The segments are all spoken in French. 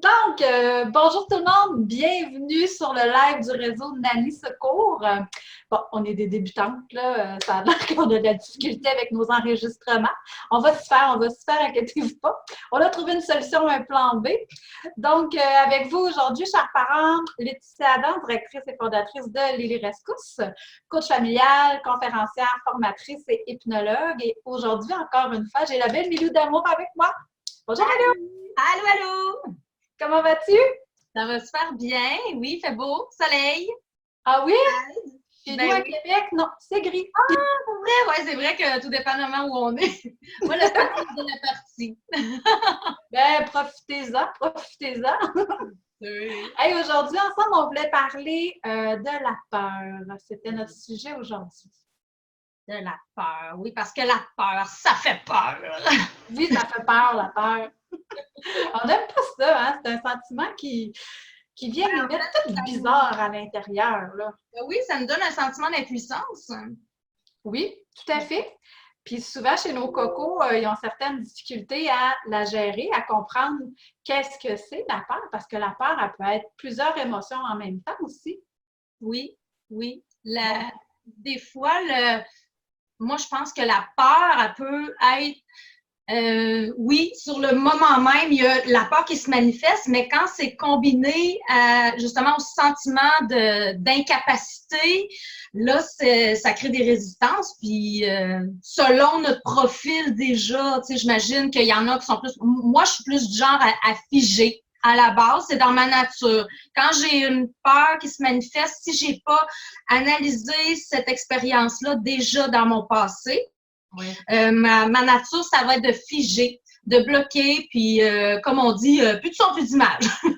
Bonjour tout le monde, bienvenue sur le live du réseau Nanny Secours. Bon, on est des débutantes, là, ça a l'air qu'on a de la difficulté avec nos enregistrements. On va se faire, inquiétez-vous pas. On a trouvé une solution, un plan B. Avec vous aujourd'hui, chers parents, Laetitia Adam, directrice et fondatrice de Lily Rescousse, coach familiale, conférencière, formatrice et hypnologue. Et aujourd'hui, encore une fois, j'ai la belle Milou d'amour avec moi. Bonjour Milou! Allô, allô! Comment vas-tu? Ça va super bien. Oui, il fait beau, soleil. Ah oui? Chez nous, Ben à oui, Québec, non, c'est gris. c'est vrai, ouais, c'est vrai que tout dépendamment où on est. Moi, le soleil de la partie. Ben, profitez-en, profitez-en. Oui. Hey, aujourd'hui, ensemble, on voulait parler de la peur. C'était notre sujet aujourd'hui. De la peur, oui, parce que la peur, ça fait peur. Oui, ça fait peur, la peur. On n'aime pas ça, hein? C'est un sentiment qui vient nous mettre tout bizarre à l'intérieur, là. Oui, ça nous donne un sentiment d'impuissance. Oui, tout à fait. Puis souvent, chez nos cocos, ils ont certaines difficultés à la gérer, à comprendre qu'est-ce que c'est la peur, parce que la peur, elle peut être plusieurs émotions en même temps aussi. Oui, oui. Donc, Des fois, moi, je pense que la peur, elle peut être oui, sur le moment même, il y a la peur qui se manifeste, mais quand c'est combiné justement au sentiment d'incapacité, là, ça crée des résistances. Puis, selon notre profil déjà, tu sais, j'imagine qu'il y en a qui sont plus. Moi, je suis plus du genre à figer. À la base, c'est dans ma nature. Quand j'ai une peur qui se manifeste, si j'ai pas analysé cette expérience-là déjà dans mon passé, oui. ma nature, ça va être de figer, de bloquer, puis comme on dit, plus de son, plus d'image. Oui.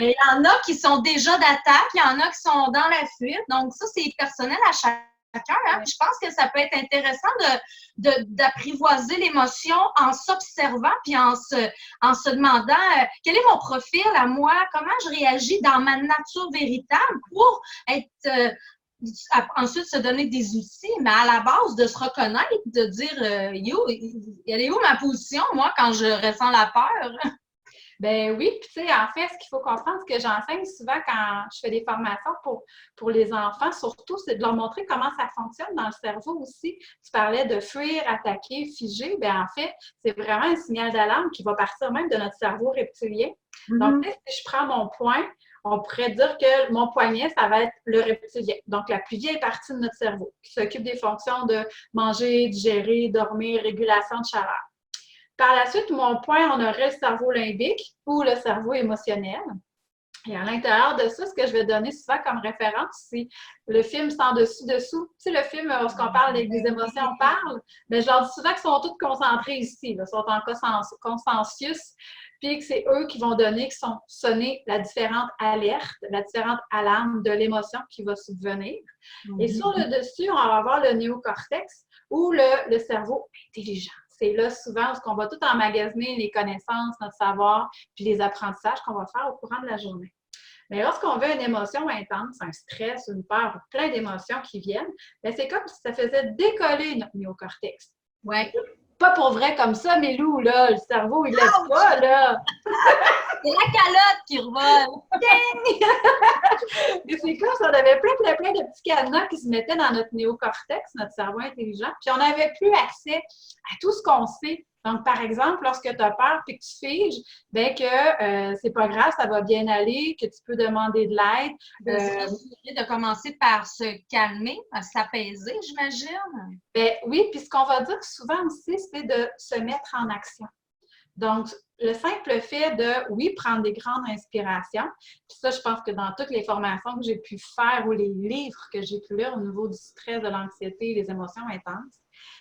Mais il y en a qui sont déjà d'attaque, il y en a qui sont dans la fuite. Donc, ça, c'est personnel à chacun. Hein? Oui. Je pense que ça peut être intéressant d'apprivoiser l'émotion en s'observant puis en se demandant quel est mon profil à moi, comment je réagis dans ma nature véritable pour être ensuite se donner des outils, mais à la base de se reconnaître, de dire yo, elle est où ma position, moi, quand je ressens la peur? Ben oui, puis tu sais, en fait, ce qu'il faut comprendre, ce que j'enseigne souvent quand je fais des formations pour les enfants, surtout, c'est de leur montrer comment ça fonctionne dans le cerveau aussi. Tu parlais de fuir, attaquer, figer. Ben en fait, c'est vraiment un signal d'alarme qui va partir même de notre cerveau reptilien. Donc, Mm-hmm. si je prends mon poing, on pourrait dire que mon poignet, ça va être le reptilien. Donc, la plus vieille partie de notre cerveau qui s'occupe des fonctions de manger, digérer, dormir, régulation de chaleur. Par la suite, mon point, on aurait le cerveau limbique ou le cerveau émotionnel. Et à l'intérieur de ça, ce que je vais donner souvent comme référence, c'est le film Sans dessus-dessous. Tu sais, le film lorsqu'on parle avec des émotions, on parle, mais je leur dis souvent qu'ils sont tous concentrés ici, ils sont en consensus, puis que c'est eux qui vont donner, qui sont sonnés la différente alerte, la différente alarme de l'émotion qui va subvenir. Et sur le dessus, on va avoir le néocortex ou le cerveau intelligent. C'est là souvent où on va tout emmagasiner les connaissances, notre savoir, puis les apprentissages qu'on va faire au courant de la journée. Mais lorsqu'on veut une émotion intense, un stress, une peur, plein d'émotions qui viennent, bien, c'est comme si ça faisait décoller notre néocortex. Ouais. Pas pour vrai comme ça, mais Lou, là, le cerveau, il laisse pas, là. C'est la calotte qui revole. Et c'est comme si on avait plein de petits cadenas qui se mettaient dans notre néocortex, notre cerveau intelligent, puis on n'avait plus accès à tout ce qu'on sait. Donc, par exemple, lorsque tu as peur et que tu figes, bien que c'est pas grave, ça va bien aller, que tu peux demander de l'aide. De se rassurer, de commencer par se calmer, à s'apaiser, j'imagine. Ben oui, puis ce qu'on va dire souvent aussi, c'est de se mettre en action. Donc, le simple fait de, oui, prendre des grandes inspirations, puis ça, je pense que dans toutes les formations que j'ai pu faire ou les livres que j'ai pu lire au niveau du stress, de l'anxiété, les émotions intenses,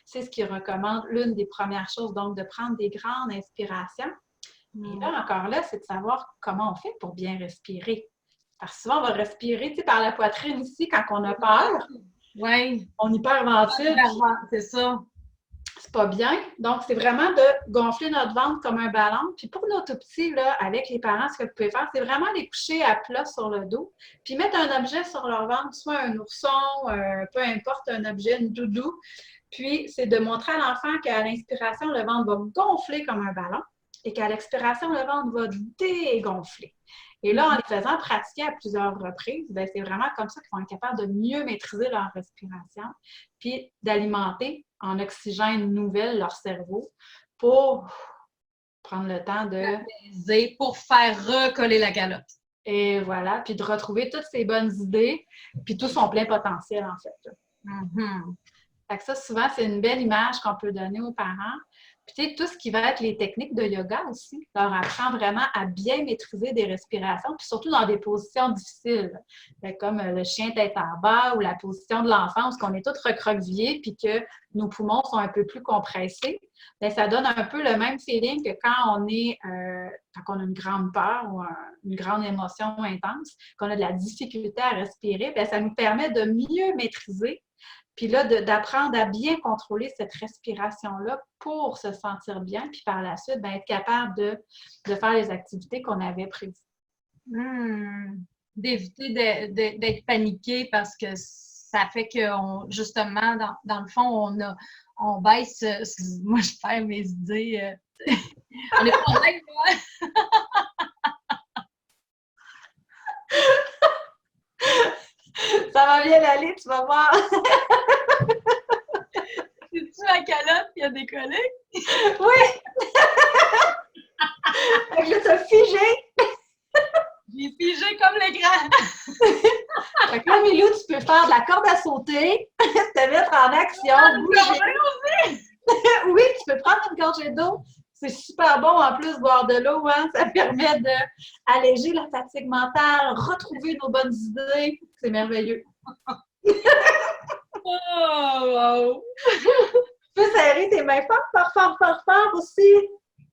c'est ce qui recommande l'une des premières choses, donc de prendre des grandes inspirations. Et là, encore là, c'est de savoir comment on fait pour bien respirer. Parce que souvent, on va respirer, tu sais, par la poitrine ici quand on a peur. Oui, On hyperventile, puis c'est ça. c'est pas bien. Donc, c'est vraiment de gonfler notre ventre comme un ballon. Puis pour nos tout petits, là, avec les parents, ce que vous pouvez faire, c'est vraiment les coucher à plat sur le dos, puis mettre un objet sur leur ventre, soit un ourson, peu importe, un objet, une doudou. Puis, c'est de montrer à l'enfant qu'à l'inspiration, le ventre va gonfler comme un ballon. et qu'à l'expiration, le ventre va dégonfler. Et là, en les faisant pratiquer à plusieurs reprises, ben, c'est vraiment comme ça qu'ils vont être capables de mieux maîtriser leur respiration, puis d'alimenter en oxygène nouvelle leur cerveau pour prendre le temps de... Pour faire recoller la calotte. Et voilà, puis de retrouver toutes ses bonnes idées, puis tout son plein potentiel, en fait. Fait que ça, souvent, c'est une belle image qu'on peut donner aux parents. Puis, tu sais, tout ce qui va être les techniques de yoga aussi, leur apprend vraiment à bien maîtriser des respirations, puis surtout dans des positions difficiles, comme le chien tête en bas ou la position de l'enfance, qu'on est tous recroquevillés, puis que nos poumons sont un peu plus compressés. Bien, ça donne un peu le même feeling que quand on est, quand on a une grande peur ou une grande émotion intense, qu'on a de la difficulté à respirer, bien, ça nous permet de mieux maîtriser. Puis là, d'apprendre à bien contrôler cette respiration-là pour se sentir bien, puis par la suite, bien, être capable de faire les activités qu'on avait prévues. D'éviter d'être paniqué parce que ça fait que, justement, dans le fond, on baisse, excuse-moi, je perds mes idées. On est pas vrai, moi. Ça va bien aller, tu vas voir. C'est-tu la calotte qui a décollé? Oui! Fait que là, t'as figé. J'ai figé comme l'écran. Fait que là, Milou, tu peux faire de la corde à sauter, te mettre en action, bouger. Oui, tu peux prendre une gorgée d'eau. C'est super bon en plus boire de l'eau, hein? Ça permet d'alléger la fatigue mentale, retrouver nos bonnes idées. C'est merveilleux. Wow! Tu peux serrer tes mains fort aussi.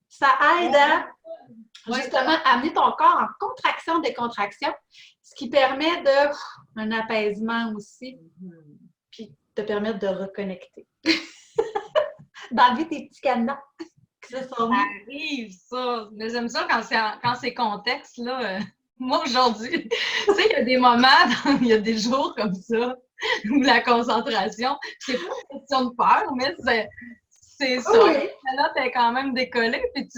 Ça aide à justement amener ton corps en contraction-décontraction, ce qui permet un apaisement aussi, puis te permettre de reconnecter. D'enlever tes petits cadenas. Ça arrive, ça. Mais j'aime ça quand c'est contexte, là. Moi, aujourd'hui, tu sais, il y a des moments, il y a des jours comme ça, où la concentration, c'est pas une question de peur, mais c'est ça. Oui. La note est quand même décollée, puis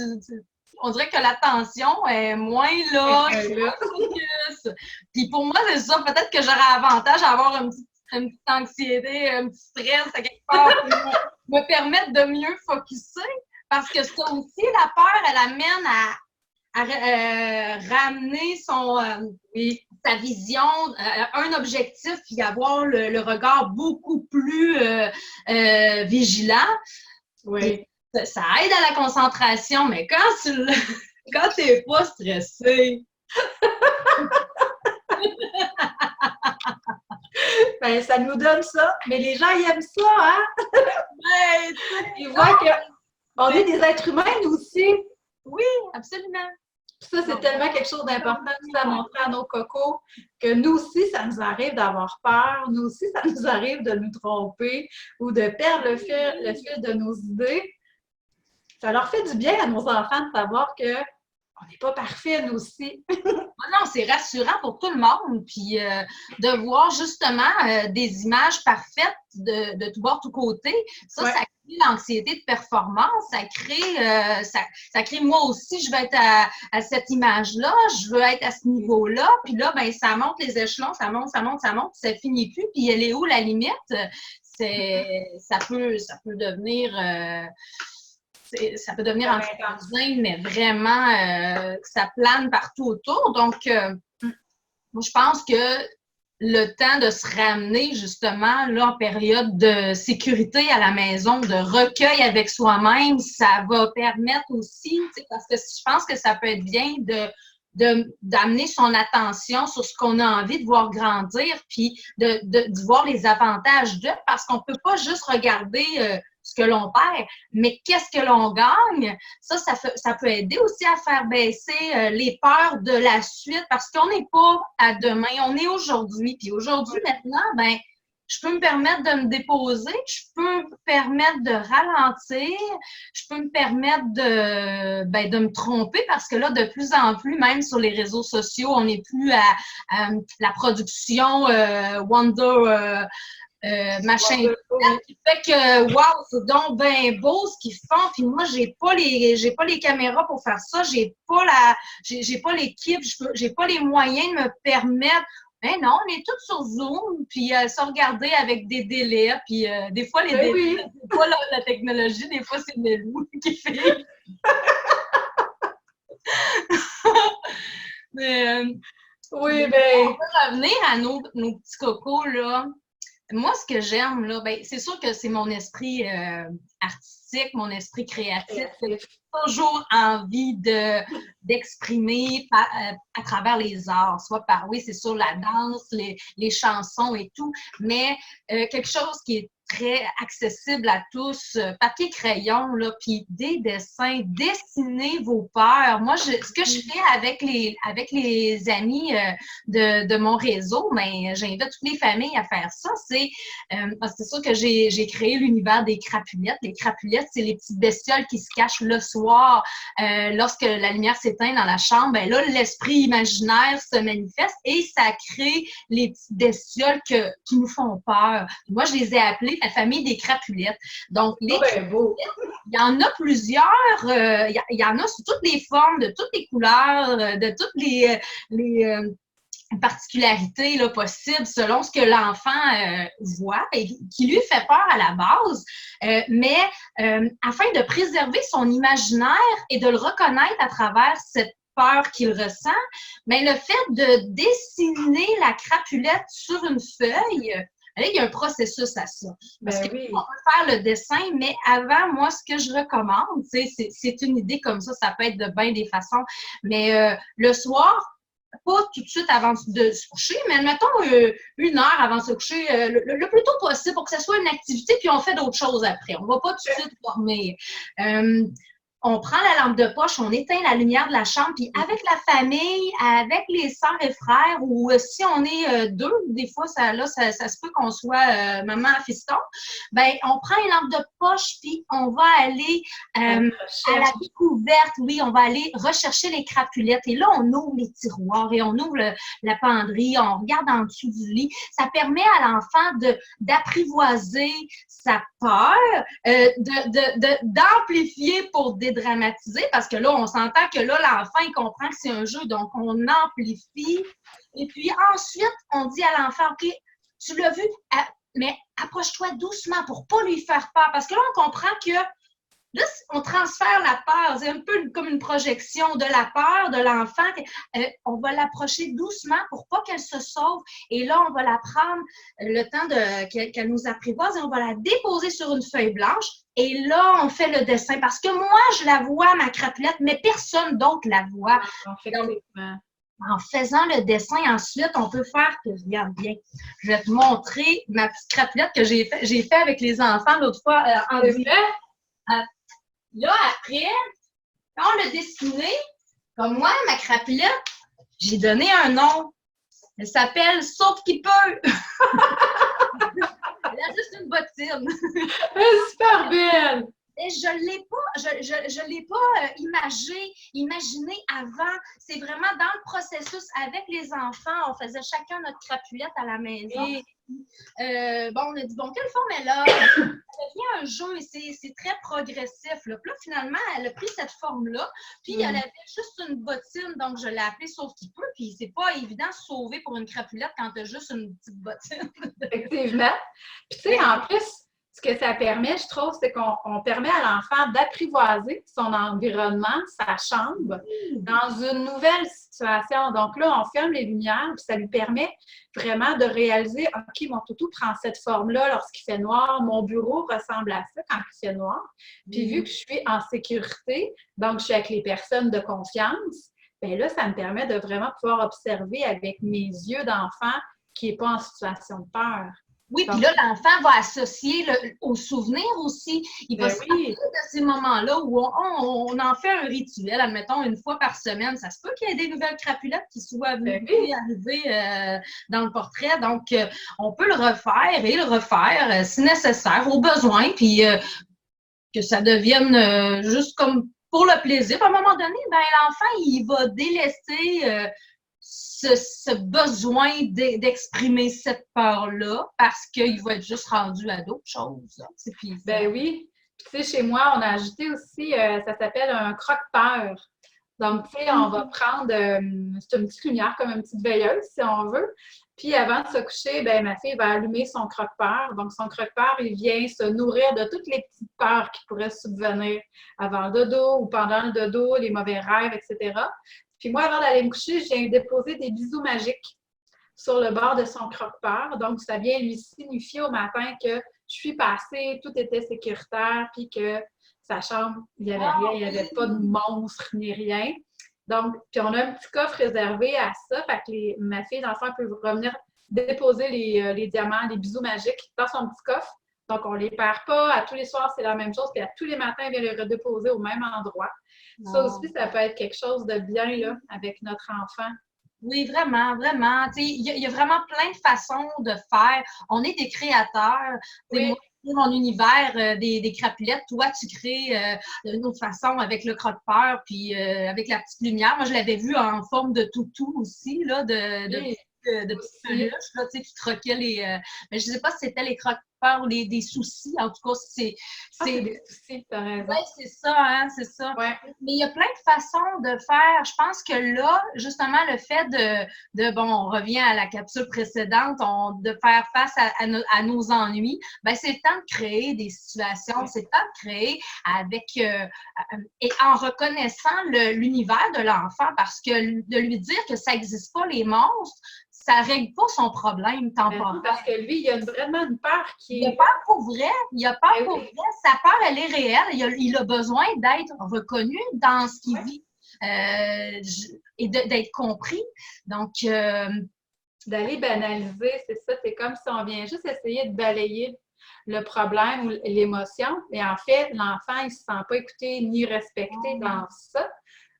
on dirait que la tension est moins là. Puis pour moi, c'est ça. Peut-être que j'aurais avantage à avoir une petite anxiété, un petit stress à quelque part pour me permettre de mieux focusser. Parce que ça aussi, la peur, elle amène à ramener sa vision, un objectif, puis avoir le regard beaucoup plus vigilant. Oui. Ça aide à la concentration, mais quand t'es pas stressé. Ben, ça nous donne ça, mais les gens, ils aiment ça, hein? Ouais, ils voient qu'on est des êtres humains, nous aussi. Oui, absolument. Ça, c'est tellement quelque chose d'important à montrer à nos cocos que nous aussi, ça nous arrive d'avoir peur, nous aussi, ça nous arrive de nous tromper ou de perdre le fil de nos idées. Ça leur fait du bien à nos enfants de savoir qu'on n'est pas parfait, nous aussi. Non, c'est rassurant pour tout le monde. Puis de voir justement des images parfaites de tout bord, tout côté, ça crée l'anxiété de performance. Ça crée moi aussi, je veux être à cette image-là, je veux être à ce niveau-là. Puis là, ben ça monte les échelons, ça monte, ça finit plus. Puis elle est où la limite? Ça peut devenir... ça peut devenir anxiogène, mais vraiment, ça plane partout autour. Donc, moi, je pense que le temps de se ramener, justement, là, en période de sécurité à la maison, de recueil avec soi-même, ça va permettre aussi, parce que je pense que ça peut être bien d'amener son attention sur ce qu'on a envie de voir grandir, puis de voir les avantages parce qu'on peut pas juste regarder ce que l'on perd, mais qu'est-ce que l'on gagne? Ça peut aider aussi à faire baisser les peurs de la suite, parce qu'on n'est pas à demain, on est aujourd'hui. Puis aujourd'hui, maintenant, ben, je peux me permettre de me déposer, je peux me permettre de ralentir, je peux me permettre de me tromper, parce que là, de plus en plus, même sur les réseaux sociaux, on n'est plus à la production Wonder machin. Fait que, wow, c'est donc bien beau ce qu'ils font. Puis moi, j'ai pas les caméras pour faire ça. J'ai pas l'équipe. J'ai pas les moyens de me permettre. Ben non, on est tous sur Zoom, puis se regarder avec des délais. Puis des fois, les délais, c'est pas la technologie. Des fois, c'est le loup qui fait. Mais, oui, ben. On peut revenir à nos petits cocos, là. Moi, ce que j'aime, là, ben, c'est sûr que c'est mon esprit artistique, mon esprit créatif. J'ai toujours envie d'exprimer à travers les arts, soit par, oui, c'est sûr, la danse, les chansons et tout, mais quelque chose qui est très accessible à tous, papier crayon, là, puis des dessins, dessinez vos peurs. Moi, ce que je fais avec les amis de mon réseau, ben, j'invite toutes les familles à faire ça. C'est sûr que j'ai créé l'univers des crapulettes. Les crapulettes, c'est les petites bestioles qui se cachent le soir lorsque la lumière s'éteint dans la chambre. Ben là, l'esprit imaginaire se manifeste et ça crée les petites bestioles qui nous font peur. Moi, je les ai appelées la famille des crapulettes. Donc, les crapulettes, il y en a plusieurs. Il y en a sous toutes les formes, de toutes les couleurs, de toutes les particularités là, possibles selon ce que l'enfant voit et qui lui fait peur à la base. Mais afin de préserver son imaginaire et de le reconnaître à travers cette peur qu'il ressent, mais le fait de dessiner la crapulette sur une feuille, il y a un processus à ça. Parce qu'on peut faire le dessin, mais avant, moi, ce que je recommande, c'est une idée comme ça peut être de bien des façons, mais le soir, pas tout de suite avant de se coucher, mais mettons une heure avant de se coucher, le plus tôt possible pour que ce soit une activité, puis on fait d'autres choses après. On ne va pas tout de suite dormir. On prend la lampe de poche, on éteint la lumière de la chambre, puis avec la famille, avec les sœurs et frères, ou si on est deux, des fois, ça se peut qu'on soit maman à fiston, ben on prend une lampe de poche, puis on va aller à la découverte, oui, on va aller rechercher les crapulettes, et là, on ouvre les tiroirs, et on ouvre la penderie, on regarde en dessous du lit. Ça permet à l'enfant d'apprivoiser sa peur, d'amplifier pour dédramatiser, parce que là, on s'entend que là, l'enfant, il comprend que c'est un jeu, donc on amplifie. Et puis ensuite, on dit à l'enfant, OK, tu l'as vu, mais approche-toi doucement pour pas lui faire peur, parce que là, on comprend que là, on transfère la peur. C'est un peu comme une projection de la peur de l'enfant. On va l'approcher doucement pour pas qu'elle se sauve. Et là, on va la prendre le temps qu'elle nous apprivoise et on va la déposer sur une feuille blanche. Et là, on fait le dessin. Parce que moi, je la vois, ma crapulette, mais personne d'autre la voit. En faisant le dessin, ensuite, on peut faire que, regarde bien, je vais te montrer ma petite crapulette que j'ai fait avec les enfants l'autre fois en direct. Là, après, quand on l'a dessiné, comme moi, ma crapulette, j'ai donné un nom. Elle s'appelle Sauf qui peut. Elle a juste une bottine. Elle est super belle. Et je l'ai pas imaginé avant. C'est vraiment dans le processus avec les enfants. On faisait chacun notre crapulette à la maison. Et, on a dit, bon, quelle forme elle a? Ça devient un jeu et c'est très progressif. Là. Puis là, finalement, elle a pris cette forme-là. Puis elle avait juste une bottine, donc je l'ai appelée Sauve qui peut. Puis c'est pas évident de sauver pour une crapulette quand tu as juste une petite bottine. Effectivement. Puis tu sais, en plus, ce que ça permet, je trouve, c'est qu'on permet à l'enfant d'apprivoiser son environnement, sa chambre, dans une nouvelle situation. Donc là, on ferme les lumières, puis ça lui permet vraiment de réaliser, OK, mon toutou prend cette forme-là lorsqu'il fait noir, mon bureau ressemble à ça quand il fait noir. Puis vu que je suis en sécurité, donc je suis avec les personnes de confiance, bien là, ça me permet de vraiment pouvoir observer avec mes yeux d'enfant qui n'est pas en situation de peur. Oui, puis là, l'enfant va associer au souvenir aussi. Il va se rappeler de ces moments-là où on en fait un rituel, admettons, une fois par semaine. Ça se peut qu'il y ait des nouvelles crapulettes qui soient arrivées dans le portrait. Donc, on peut le refaire et le refaire si nécessaire, au besoin, puis que ça devienne juste comme pour le plaisir. À un moment donné, ben l'enfant, il va délester ce besoin d'exprimer cette peur-là parce qu'il va être juste rendu à d'autres choses. Puis, ben oui. Puis, tu sais, chez moi, on a ajouté aussi, ça s'appelle un croque-peur. Donc, tu sais, on va prendre, c'est une petite lumière comme une petite veilleuse, si on veut. Puis, avant de se coucher, ben ma fille va allumer son croque-peur. Donc, son croque-peur, il vient se nourrir de toutes les petites peurs qui pourraient subvenir avant le dodo ou pendant le dodo, les mauvais rêves, etc. Puis moi, avant d'aller me coucher, je viens déposer des bisous magiques sur le bord de son croque-peur. Donc, ça vient lui signifier au matin que je suis passée, tout était sécuritaire, puis que sa chambre, il n'y avait rien, il n'y avait pas de monstre ni rien. Donc, puis on a un petit coffre réservé à ça, fait que ma fille, dans le fond, peut revenir déposer les diamants, les bijoux magiques dans son petit coffre. Donc, on ne les perd pas. À tous les soirs, c'est la même chose. Puis à tous les matins, elle vient les redéposer au même endroit. Ça aussi, ça peut être quelque chose de bien là, avec notre enfant. Oui, vraiment, vraiment. Il y a vraiment plein de façons de faire. On est des créateurs. Oui. Moi, mon univers des crapelettes, toi, tu crées d'une autre façon avec le croque-peur, puis avec la petite lumière. Moi, je l'avais vu en forme de toutou aussi, là, de petites peluches. Là, tu troquais mais je ne sais pas si c'était les croque-peurs ou des soucis. En tout cas, c'est des soucis, t'as raison. Oui, c'est ça, hein, c'est ça. Ouais. Mais il y a plein de façons de faire. Je pense que là, justement, le fait on revient à la capsule précédente, de faire face à nos ennuis, ben c'est le temps de créer des situations, c'est le temps de créer et en reconnaissant l'univers de l'enfant, parce que de lui dire que ça n'existe pas, les monstres, ça ne règle pas son problème temporaire. Parce que lui, il a vraiment une peur qui est... Il a peur pour vrai. Il a peur pour vrai. Sa peur, elle est réelle. Il a besoin d'être reconnu dans ce qu'il vit et d'être compris. Donc, d'aller banaliser, c'est ça. C'est comme si on vient juste essayer de balayer le problème ou l'émotion. Et en fait, l'enfant, il ne se sent pas écouté ni respecté dans ça.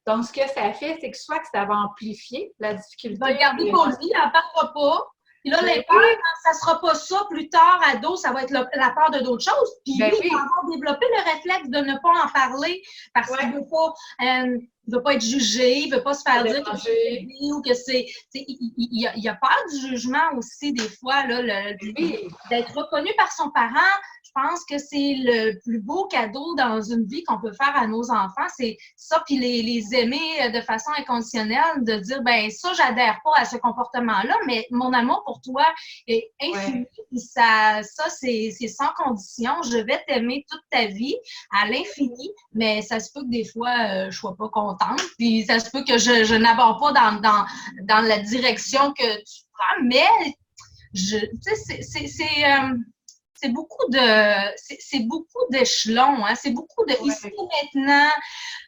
Donc, ce que ça fait, c'est que soit que ça va amplifier la difficulté. Il va garder pour lui, il n'en parlera pas. Puis là, les peurs, quand ça ne sera pas ça, plus tard, ado, ça va être la peur de d'autres choses. Puis lui, il va avoir développé le réflexe de ne pas en parler parce qu'il ne veut pas être jugé, il ne veut pas se faire dire que c'est ou que c'est... Il a peur du jugement aussi, des fois, là, d'être reconnu par son parent. Je pense que c'est le plus beau cadeau dans une vie qu'on peut faire à nos enfants, c'est ça, puis les aimer de façon inconditionnelle, de dire, ben ça, j'adhère pas à ce comportement-là, mais mon amour pour toi est infini, puis ça c'est sans condition, je vais t'aimer toute ta vie, à l'infini, mais ça se peut que des fois, je sois pas contente, puis ça se peut que je n'aborde pas dans la direction que tu prends, mais tu sais, c'est beaucoup d'échelons, hein? C'est beaucoup de ici maintenant.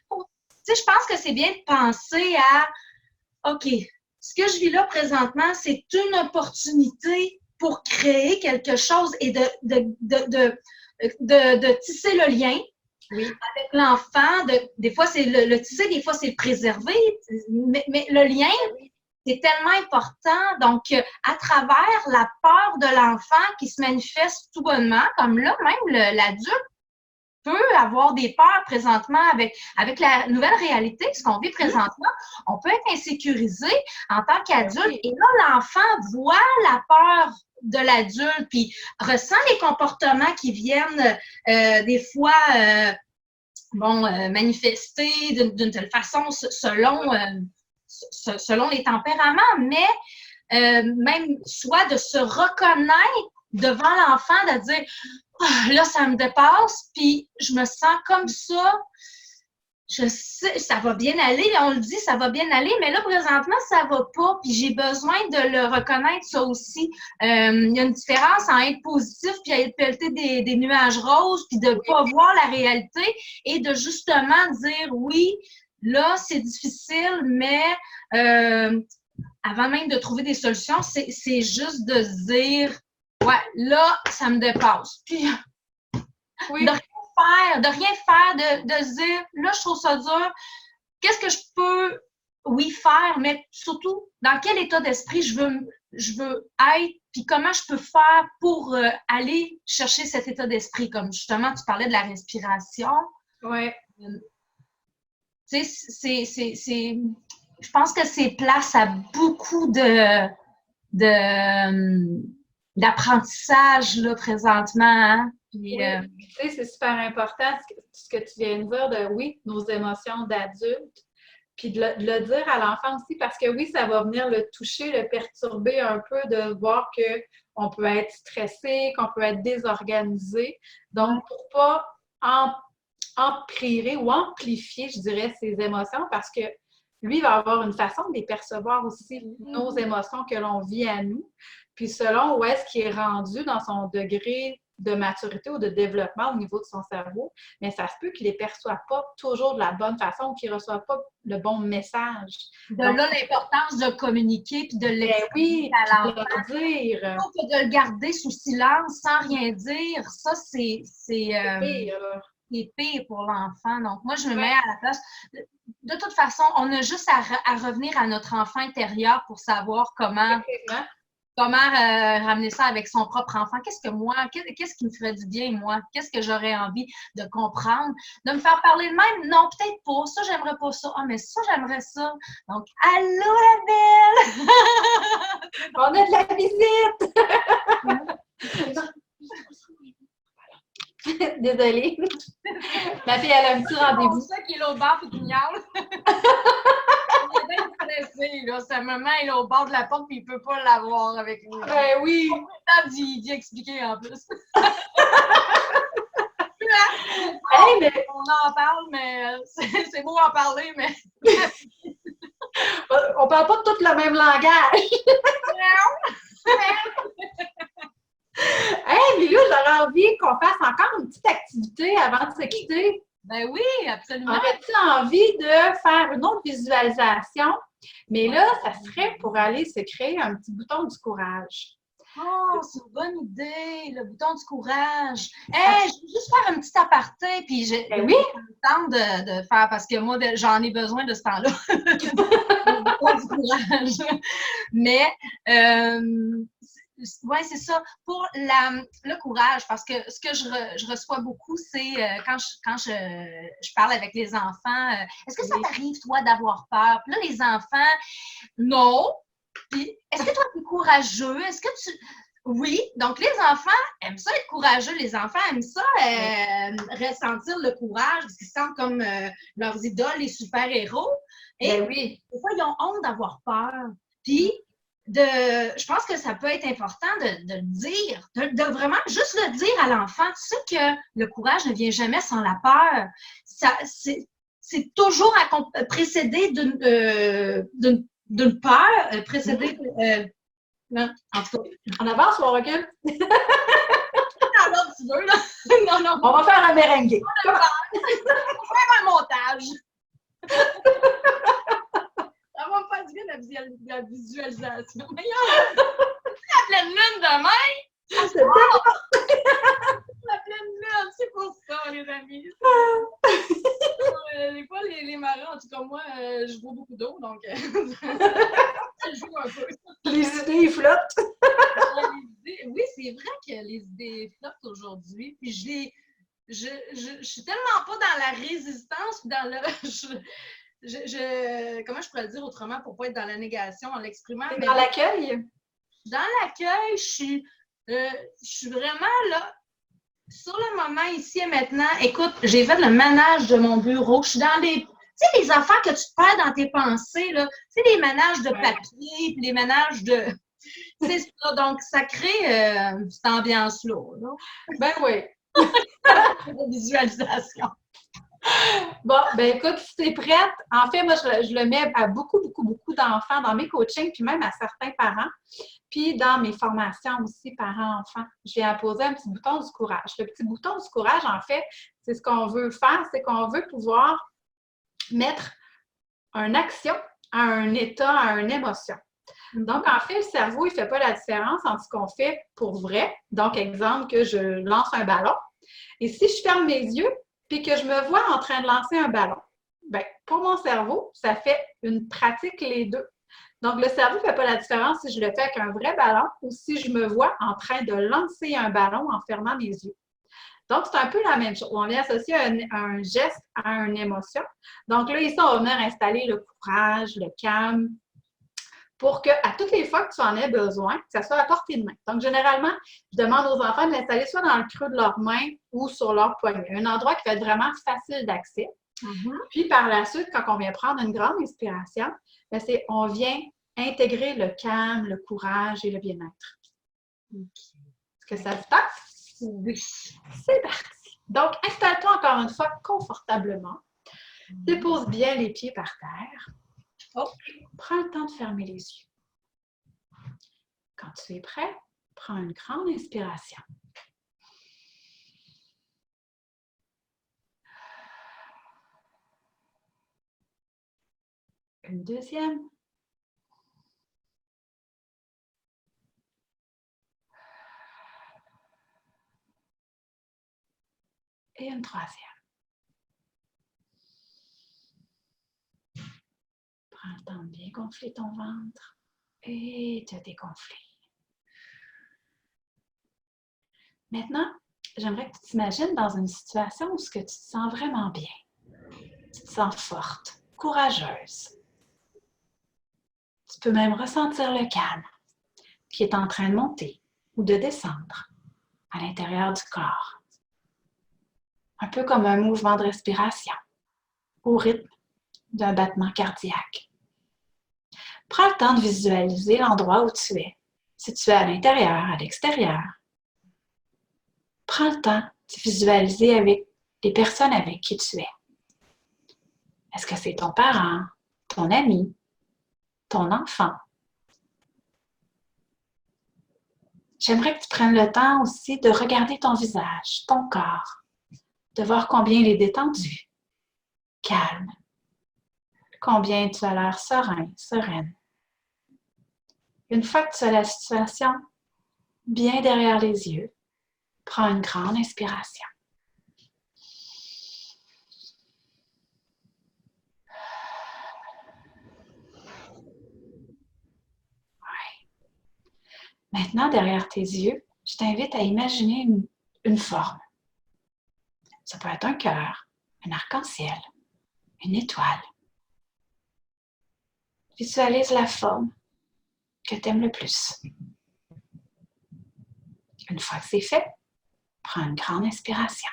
Tu sais, je pense que c'est bien de penser à OK, ce que je vis là présentement, c'est une opportunité pour créer quelque chose et de tisser le lien avec l'enfant. Des fois, c'est le tisser, des fois, c'est le préserver. Mais le lien, c'est tellement important. Donc, à travers la peur de l'enfant qui se manifeste tout bonnement, comme là, même l'adulte peut avoir des peurs présentement avec la nouvelle réalité, ce qu'on vit présentement. On peut être insécurisé en tant qu'adulte. Et là, l'enfant voit la peur de l'adulte, puis ressent les comportements qui viennent des fois manifester d'une telle façon selon les tempéraments, mais même soit de se reconnaître devant l'enfant, de dire là, ça me dépasse, puis je me sens comme ça, je sais, ça va bien aller, on le dit, ça va bien aller, mais là, présentement, ça va pas, puis j'ai besoin de le reconnaître, ça aussi. Il y a une différence entre être positif, puis être pelleté des nuages roses, puis de pas voir la réalité, et de justement dire oui, là, c'est difficile, mais avant même de trouver des solutions, c'est juste de se dire ouais, là, ça me dépasse. Puis, de rien faire, de se dire, là, je trouve ça dur. Qu'est-ce que je peux, faire, mais surtout, dans quel état d'esprit je veux être, puis comment je peux faire pour aller chercher cet état d'esprit. Comme justement, tu parlais de la respiration. Oui. Tu sais, je pense que c'est place à beaucoup d'apprentissage là, présentement. Hein? Puis, Oui, tu sais, c'est super important ce que tu viens de dire de oui, nos émotions d'adultes, puis de le dire à l'enfant aussi, parce que oui, ça va venir le toucher, le perturber un peu, de voir qu'on peut être stressé, qu'on peut être désorganisé. Donc, pour pas empirer ou amplifier, je dirais, ses émotions, parce que lui va avoir une façon de les percevoir aussi, nos émotions que l'on vit à nous. Puis selon où est-ce qu'il est rendu dans son degré de maturité ou de développement au niveau de son cerveau, mais ça se peut qu'il ne les perçoive pas toujours de la bonne façon ou qu'il ne reçoive pas le bon message. De là, l'importance de communiquer puis de l'expliquer à l'enfant. De le dire. Plutôt que de le garder sous silence sans rien dire, ça, c'est pire pour l'enfant. Donc, moi, je me mets à la place. De toute façon, on a juste à revenir à notre enfant intérieur pour savoir comment ramener ça avec son propre enfant. Qu'est-ce qui me ferait du bien, moi? Qu'est-ce que j'aurais envie de comprendre? De me faire parler de même? Non, peut-être pas. Ça, j'aimerais pas ça. Ah, mais ça, j'aimerais ça. Donc, allô, la belle! On a de la visite! Désolée. Ma fille, elle a un petit rendez-vous. C'est ça qui est là au bar, puis qui miaule. Il est bien stressé, là. Sa maman est là au bord de la porte, puis il peut pas l'avoir avec lui. Ben oui! On a pas le temps d'y expliquer, en plus. Hey, mais... On en parle, mais c'est beau en parler, mais... On parle pas tous le même langage! Hey, mais là, j'aurais envie qu'on fasse encore une petite activité avant de se quitter. Ben oui, absolument. Aurais-tu envie de faire une autre visualisation? Mais là, ça serait pour aller se créer un petit bouton du courage. Oh, c'est une bonne idée, le bouton du courage. Hey, je veux juste faire un petit aparté, puis j'ai oui? le temps de faire, parce que moi, j'en ai besoin de ce temps-là. Le bouton du courage. Mais, oui, c'est ça. Pour le courage, parce que ce que je reçois beaucoup, c'est quand je parle avec les enfants, est-ce que ça t'arrive, toi, d'avoir peur? Puis là, les enfants, non. Puis, est-ce que toi, tu es courageux? Est-ce que tu... Oui. Donc, les enfants aiment ça être courageux. Les enfants aiment ça ressentir le courage parce qu'ils se sentent comme leurs idoles, les super-héros. Et oui. Des fois, ils ont honte d'avoir peur. Puis, je pense que ça peut être important de le dire, de vraiment juste le dire à l'enfant. Tu sais que le courage ne vient jamais sans la peur. C'est toujours précédé d'une peur, précédée. Non, en tout cas. En avance ou on recule? Alors, tu veux, là? Non. On va faire un merengue. On va faire un montage. Ça va me faire du bien la visualisation. Mais la pleine lune demain! C'est bon! La pleine lune, c'est pour ça, les amis. Des fois, les marins, en tout cas, moi, je bois beaucoup d'eau, donc je joue un peu. Les idées flottent. Oui, c'est vrai que les idées flottent aujourd'hui. Puis je suis tellement pas dans la résistance, dans le... comment je pourrais le dire autrement pour pas être dans la négation en l'exprimant? Mais dans l'accueil? Dans l'accueil, je suis vraiment là. Sur le moment, ici et maintenant, écoute, j'ai fait le ménage de mon bureau. Je suis dans les... Tu sais, les affaires que tu te perds dans tes pensées, là. Tu sais, les ménages de papier, puis les ménages de... C'est ça. Donc, ça crée cette ambiance-là. Là. Ben oui. La visualisation. Bon, ben écoute, si tu es prête, en fait, moi, je le mets à beaucoup d'enfants dans mes coachings, puis même à certains parents, puis dans mes formations aussi, parents-enfants. Je viens à poser un petit bouton du courage. Le petit bouton du courage, en fait, c'est ce qu'on veut faire, c'est qu'on veut pouvoir mettre une action à un état, à une émotion. Donc, en fait, le cerveau, il ne fait pas la différence entre ce qu'on fait pour vrai. Donc, exemple, que je lance un ballon. Et si je ferme mes yeux, puis que je me vois en train de lancer un ballon, bien, pour mon cerveau, ça fait une pratique les deux. Donc, le cerveau ne fait pas la différence si je le fais avec un vrai ballon ou si je me vois en train de lancer un ballon en fermant mes yeux. Donc, c'est un peu la même chose. On vient associer un geste à une émotion. Donc là, ici, on va venir installer le courage, le calme, pour qu'à toutes les fois que tu en aies besoin, que ça soit à portée de main. Donc, généralement, je demande aux enfants de l'installer soit dans le creux de leurs mains ou sur leur poignet. Un endroit qui va être vraiment facile d'accès. Puis, par la suite, quand on vient prendre une grande inspiration, on vient intégrer le calme, le courage et le bien-être. Est-ce que ça se passe? Oui. C'est parti. Donc, installe-toi encore une fois confortablement. Dépose bien les pieds par terre. Prends le temps de fermer les yeux. Quand tu es prêt, prends une grande inspiration. Une deuxième. Et une troisième. Prends le temps de bien gonfler ton ventre et te dégonfler. Maintenant, j'aimerais que tu t'imagines dans une situation où tu te sens vraiment bien. Tu te sens forte, courageuse. Tu peux même ressentir le calme qui est en train de monter ou de descendre à l'intérieur du corps. Un peu comme un mouvement de respiration au rythme d'un battement cardiaque. Prends le temps de visualiser l'endroit où tu es, si tu es à l'intérieur, à l'extérieur. Prends le temps de visualiser avec les personnes avec qui tu es. Est-ce que c'est ton parent, ton ami, ton enfant? J'aimerais que tu prennes le temps aussi de regarder ton visage, ton corps, de voir combien il est détendu, calme, combien tu as l'air serein, sereine. Une fois que tu as la situation bien derrière les yeux, prends une grande inspiration. Maintenant, derrière tes yeux, je t'invite à imaginer une forme. Ça peut être un cœur, un arc-en-ciel, une étoile. Visualise la forme que tu aimes le plus. Une fois que c'est fait, prends une grande inspiration.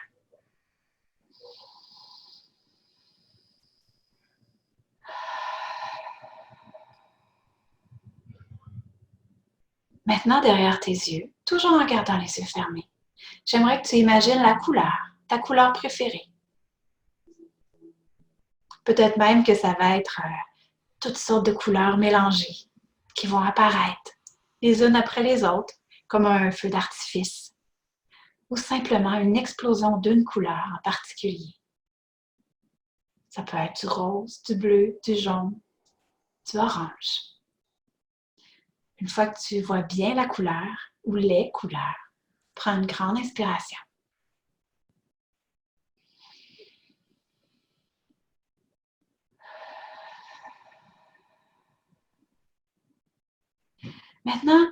Maintenant, derrière tes yeux, toujours en gardant les yeux fermés, j'aimerais que tu imagines la couleur, ta couleur préférée. Peut-être même que ça va être toutes sortes de couleurs mélangées qui vont apparaître les unes après les autres, comme un feu d'artifice, ou simplement une explosion d'une couleur en particulier. Ça peut être du rose, du bleu, du jaune, du orange. Une fois que tu vois bien la couleur ou les couleurs, prends une grande inspiration. Maintenant,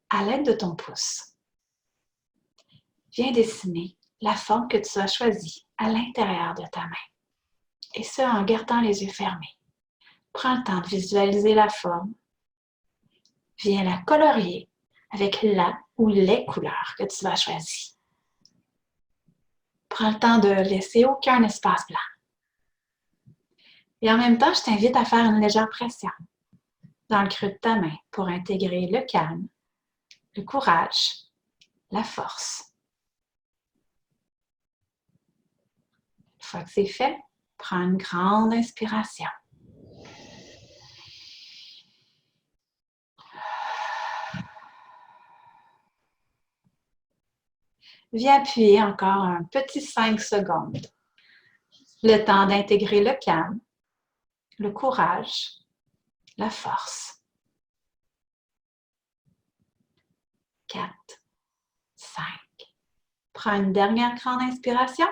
à l'aide de ton pouce, viens dessiner la forme que tu as choisie à l'intérieur de ta main. Et ce, en gardant les yeux fermés. Prends le temps de visualiser la forme. Viens la colorier avec la ou les couleurs que tu as choisies. Prends le temps de laisser aucun espace blanc. Et en même temps, je t'invite à faire une légère pression dans le creux de ta main pour intégrer le calme, le courage, la force. Une fois que c'est fait, prends une grande inspiration. Viens appuyer encore un petit 5 secondes. Le temps d'intégrer le calme, le courage, la force. 4, 5. Prends une dernière grande inspiration.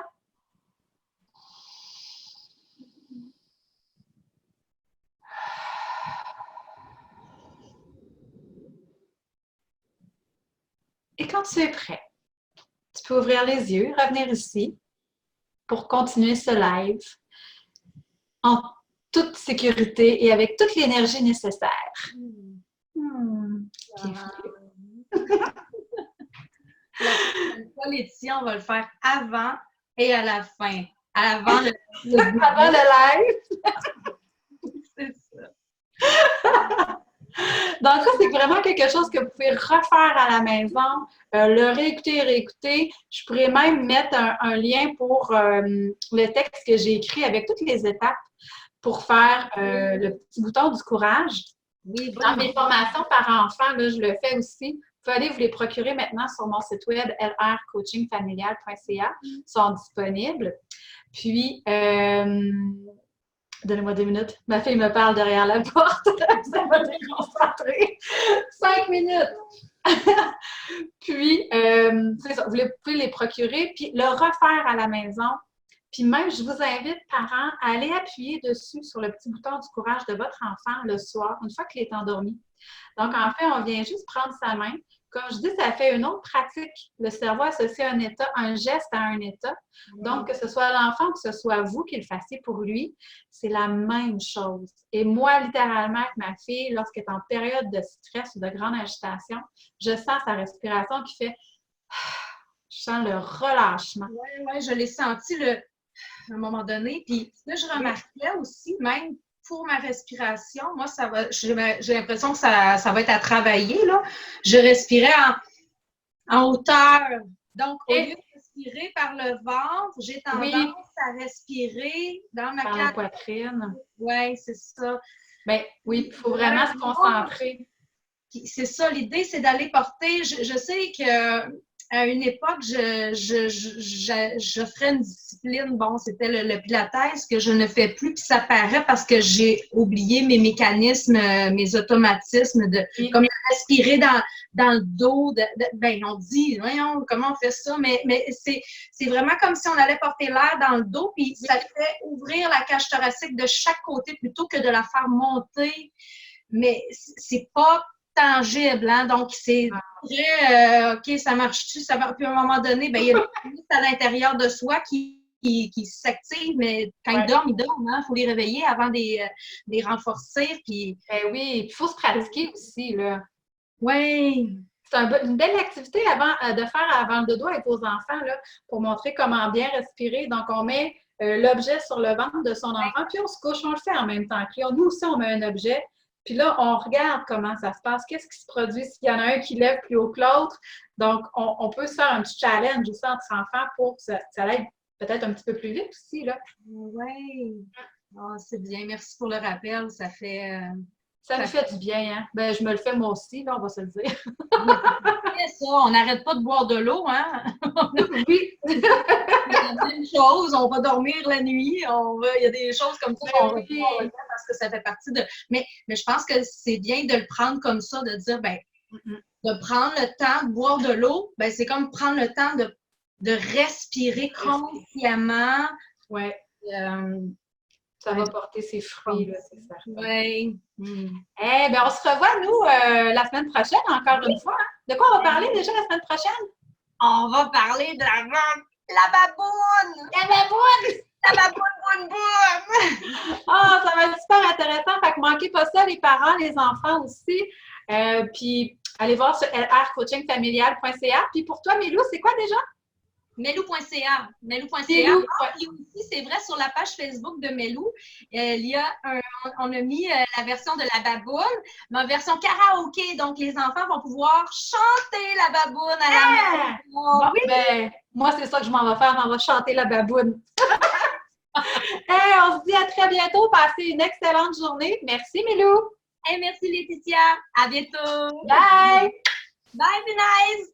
Et quand tu es prêt, tu peux ouvrir les yeux, revenir ici pour continuer ce live en toute sécurité et avec toute l'énergie nécessaire. La prochaine fois, Laetitia, on va le faire avant et à la fin. Avant le Avant le live. C'est ça. Donc, ça, c'est vraiment quelque chose que vous pouvez refaire à la maison, le réécouter, réécouter. Je pourrais même mettre un lien pour le texte que j'ai écrit avec toutes les étapes pour faire le petit bouton du courage. Oui, dans mes formations par enfant, là, je le fais aussi. Vous pouvez aller vous les procurer maintenant sur mon site web lrcoachingfamilial.ca. Ils sont disponibles. Puis, donnez-moi 2 minutes. Ma fille me parle derrière la porte. Ça va déconcentrer. 5 minutes. Puis, c'est ça. Vous pouvez les procurer, puis le refaire à la maison. Puis même, je vous invite, parents, à aller appuyer dessus sur le petit bouton du courage de votre enfant le soir, une fois qu'il est endormi. Donc, en fait, on vient juste prendre sa main. Comme je dis, ça fait une autre pratique. Le cerveau associe un état, un geste à un état. Donc, que ce soit l'enfant ou que ce soit vous qui le fassiez pour lui, c'est la même chose. Et moi, littéralement, avec ma fille, lorsqu'elle est en période de stress ou de grande agitation, je sens sa respiration qui fait... Je sens le relâchement. Oui, je l'ai senti à un moment donné. Puis, ce que je remarquais aussi, même pour ma respiration, moi, j'ai l'impression que ça va être à travailler, là. Je respirais en hauteur. Donc, au lieu de respirer par le ventre, j'ai tendance à respirer dans ma la poitrine. Oui, c'est ça. Bien, oui, il faut vraiment se concentrer. C'est ça, l'idée, c'est d'aller porter. Je sais que à une époque, je ferais une discipline, bon, c'était le pilates que je ne fais plus, puis ça paraît parce que j'ai oublié mes mécanismes, mes automatismes, comme respirer dans le dos, ben on dit, voyons, comment on fait ça, mais c'est vraiment comme si on allait porter l'air dans le dos, puis ça fait ouvrir la cage thoracique de chaque côté plutôt que de la faire monter, mais c'est pas tangible, hein? Donc c'est très OK, ça marche-tu, ça va. Puis à un moment donné, ben, il y a des muscles à l'intérieur de soi qui s'activent, mais quand ils dorment, hein? Il faut les réveiller avant de les renforcer. Puis... Ben oui, il faut se pratiquer aussi, là. Oui. C'est une belle activité de faire avant le dodo avec vos enfants, là, pour montrer comment bien respirer. Donc, on met l'objet sur le ventre de son enfant, puis on se couche, on le fait en même temps que lui. Nous aussi, on met un objet. Puis là, on regarde comment ça se passe, qu'est-ce qui se produit s'il y en a un qui lève plus haut que l'autre. Donc, on peut se faire un petit challenge aussi entre enfants pour que ça aille peut-être un petit peu plus vite aussi, là. Oui. Oh, c'est bien. Merci pour le rappel. Ça fait... Ça me fait du bien, hein? Ben, je me le fais moi aussi, là, on va se le dire. C'est ça, on n'arrête pas de boire de l'eau, hein? Oui! Il y a la même chose, on va dormir la nuit, il y a des choses comme ça qu'on va faire parce que ça fait partie de... Mais je pense que c'est bien de le prendre comme ça, de dire, ben, de prendre le temps de boire de l'eau, ben, c'est comme prendre le temps de respirer consciemment. Oui. Ça va porter ses fruits, là, c'est certain. Oui. Eh bien, on se revoit, nous, la semaine prochaine, encore une fois. De quoi on va parler déjà la semaine prochaine? On va parler de la baboune! La baboune! La baboune, boune, boune! Ah, ça va être super intéressant. Fait que manquez pas ça, les parents, les enfants aussi. Puis, allez voir sur lrcoachingfamilial.ca. Puis pour toi, Mélou, c'est quoi déjà? Melou.ca. Melou.ca. Et aussi, c'est vrai, sur la page Facebook de Melou, on a mis la version de la baboune, mais en version karaoké. Donc, les enfants vont pouvoir chanter la baboune à la maison. Bon, oui. Ben, moi, c'est ça que je m'en vais faire. On va chanter la baboune. On se dit à très bientôt. Passez une excellente journée. Merci, Mélou. Merci, Laetitia. À bientôt. Bye. Bye, be nice.